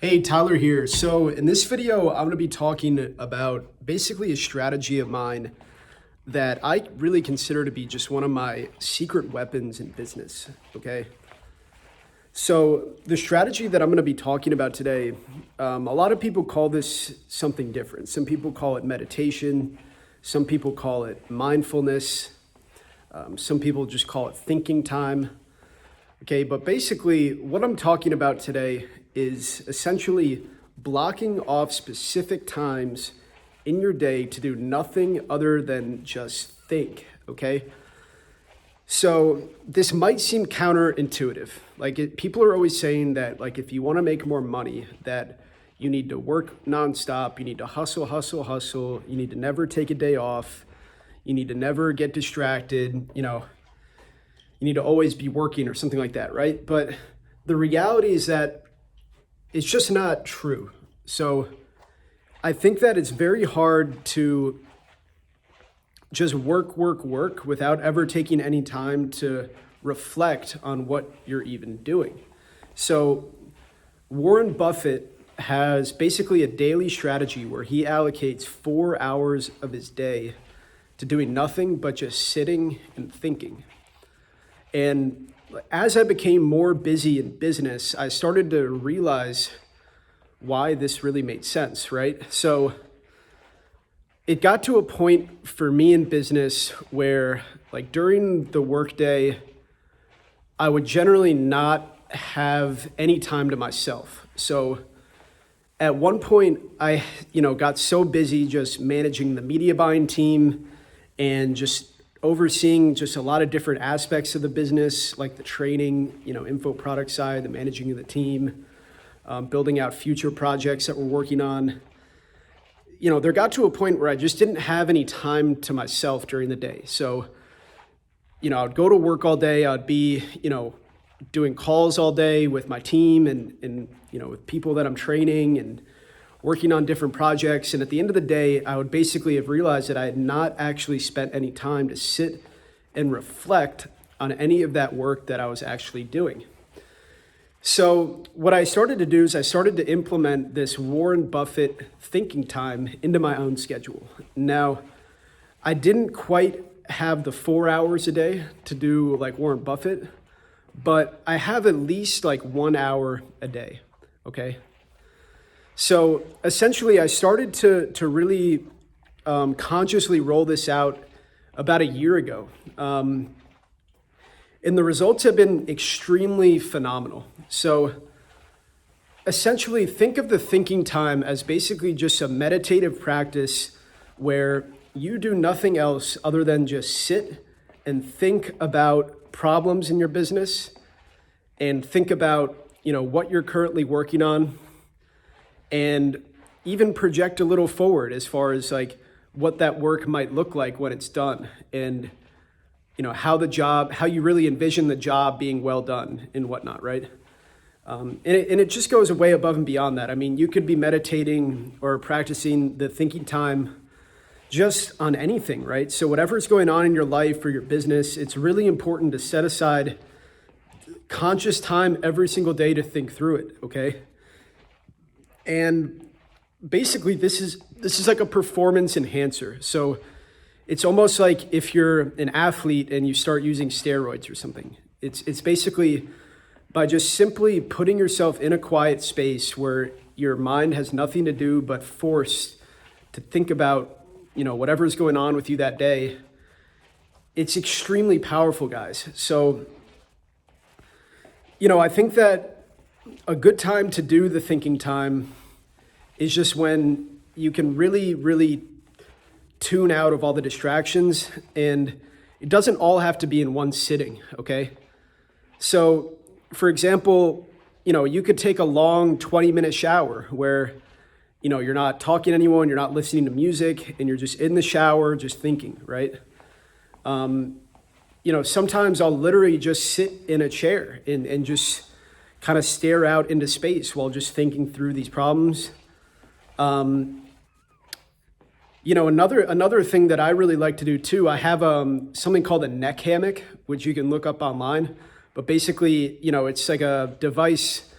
Hey, Tyler here. So in this video, I'm going to be talking about basically a strategy of mine that I really consider to be just one of my secret weapons in business, okay? So the strategy that I'm going to be talking about today, a lot of people call this something different. Some people call it meditation. Some people call it mindfulness. Some people just call it thinking time. Okay, but basically what I'm talking about today is essentially blocking off specific times in your day to do nothing other than just think, okay? So this might seem counterintuitive. People are always saying that if you want to make more money, that you need to work nonstop, you need to hustle, hustle, hustle, you need to never take a day off, you need to never get distracted, you need to always be working or something like that, right? But the reality is that it's just not true. So I think that it's very hard to just work without ever taking any time to reflect on what you're even doing. So Warren Buffett has basically a daily strategy where he allocates 4 hours of his day to doing nothing but just sitting and thinking. And as I became more busy in business, I started to realize why this really made sense, right? So it got to a point for me in business where during the workday, I would generally not have any time to myself. So at one point I, got so busy just managing the media buying team and just overseeing just a lot of different aspects of the business, like the training, info product side, the managing of the team, building out future projects that we're working on. There got to a point where I just didn't have any time to myself during the day. So, I'd go to work all day. I'd be, doing calls all day with my team and with people that I'm training and working on different projects. And at the end of the day, I would basically have realized that I had not actually spent any time to sit and reflect on any of that work that I was actually doing. So what I started to do is I started to implement this Warren Buffett thinking time into my own schedule. Now, I didn't quite have the 4 hours a day to do like Warren Buffett, but I have at least 1 hour a day, okay? So essentially, I started to really consciously roll this out about a year ago. And the results have been extremely phenomenal. So essentially, think of the thinking time as basically just a meditative practice where you do nothing else other than just sit and think about problems in your business and think about, what you're currently working on, and even project a little forward as far as what that work might look like when it's done, and how you really envision the job being well done and whatnot, right? And it just goes way above and beyond that. I mean, you could be meditating or practicing the thinking time just on anything, right? So whatever's going on in your life or your business, it's really important to set aside conscious time every single day to think through it, okay? And basically this is like a performance enhancer. So it's almost like if you're an athlete and you start using steroids or something. It's basically by just simply putting yourself in a quiet space where your mind has nothing to do but forced to think about, whatever's going on with you that day. It's extremely powerful, guys. So, I think that a good time to do the thinking time is just when you can really, really tune out of all the distractions, and it doesn't all have to be in one sitting, okay? So, for example, you could take a long 20-minute shower where, you're not talking to anyone, you're not listening to music, and you're just in the shower, just thinking, right? Sometimes I'll literally just sit in a chair and just kind of stare out into space while just thinking through these problems. Another thing that I really like to do too, I have something called a neck hammock, which you can look up online. But basically, it's like a device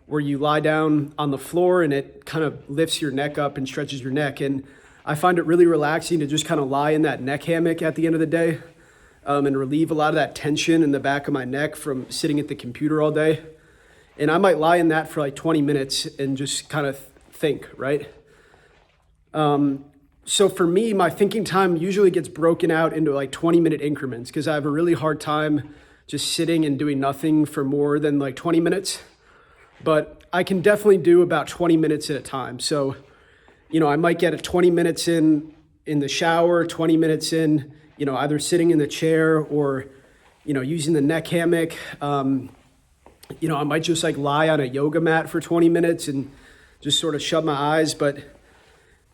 where you lie down on the floor and it kind of lifts your neck up and stretches your neck. And I find it really relaxing to just kind of lie in that neck hammock at the end of the day, and relieve a lot of that tension in the back of my neck from sitting at the computer all day. And I might lie in that for like 20 minutes and just kind of think, right? So for me, my thinking time usually gets broken out into like 20-minute increments because I have a really hard time just sitting and doing nothing for more than like 20 minutes. But I can definitely do about 20 minutes at a time. So, I might get a 20 minutes in the shower, 20 minutes in, either sitting in the chair or, using the neck hammock. I might just like lie on a yoga mat for 20 minutes and just sort of shut my eyes. But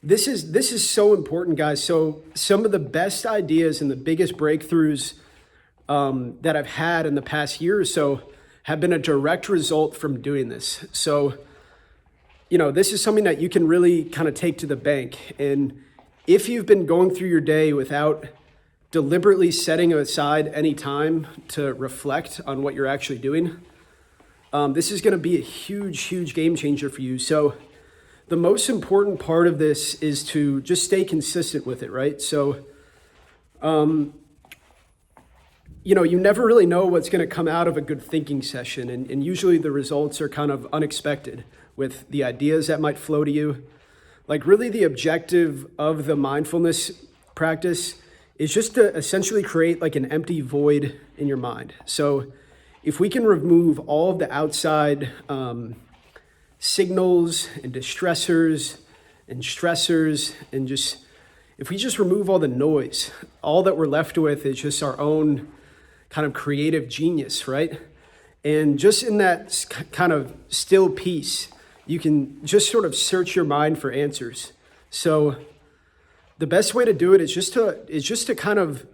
this is so important, guys. So some of the best ideas and the biggest breakthroughs that I've had in the past year or so have been a direct result from doing this. So, this is something that you can really kind of take to the bank. And if you've been going through your day without deliberately setting aside any time to reflect on what you're actually doing, this is going to be a huge, huge game changer for you. So the most important part of this is to just stay consistent with it, right? So, you never really know what's going to come out of a good thinking session. And usually the results are kind of unexpected with the ideas that might flow to you. Like really the objective of the mindfulness practice is just to essentially create like an empty void in your mind. So if we can remove all of the outside signals and distressors and stressors and if we just remove all the noise, all that we're left with is just our own kind of creative genius, right? And just in that kind of still peace, you can just sort of search your mind for answers. So the best way to do it is just to kind of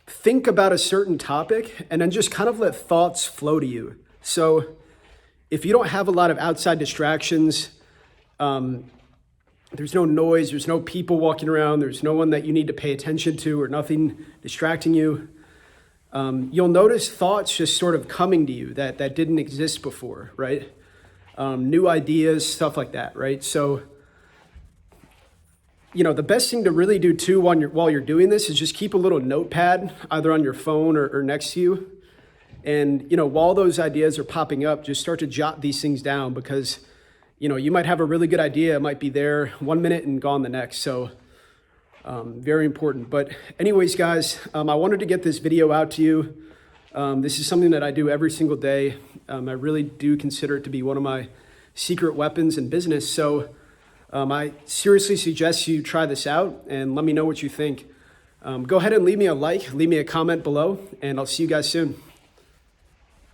think about a certain topic and then just kind of let thoughts flow to you. So if you don't have a lot of outside distractions, there's no noise, there's no people walking around, there's no one that you need to pay attention to or nothing distracting you, you'll notice thoughts just sort of coming to you that didn't exist before, right? New ideas, stuff like that, right? So, the best thing to really do too while you're doing this is just keep a little notepad either on your phone or next to you. And, while those ideas are popping up, just start to jot these things down because, you might have a really good idea. It might be there 1 minute and gone the next. So very important. But anyways, guys, I wanted to get this video out to you. This is something that I do every single day. I really do consider it to be one of my secret weapons in business. So I seriously suggest you try this out and let me know what you think. Go ahead and leave me a like, leave me a comment below, and I'll see you guys soon.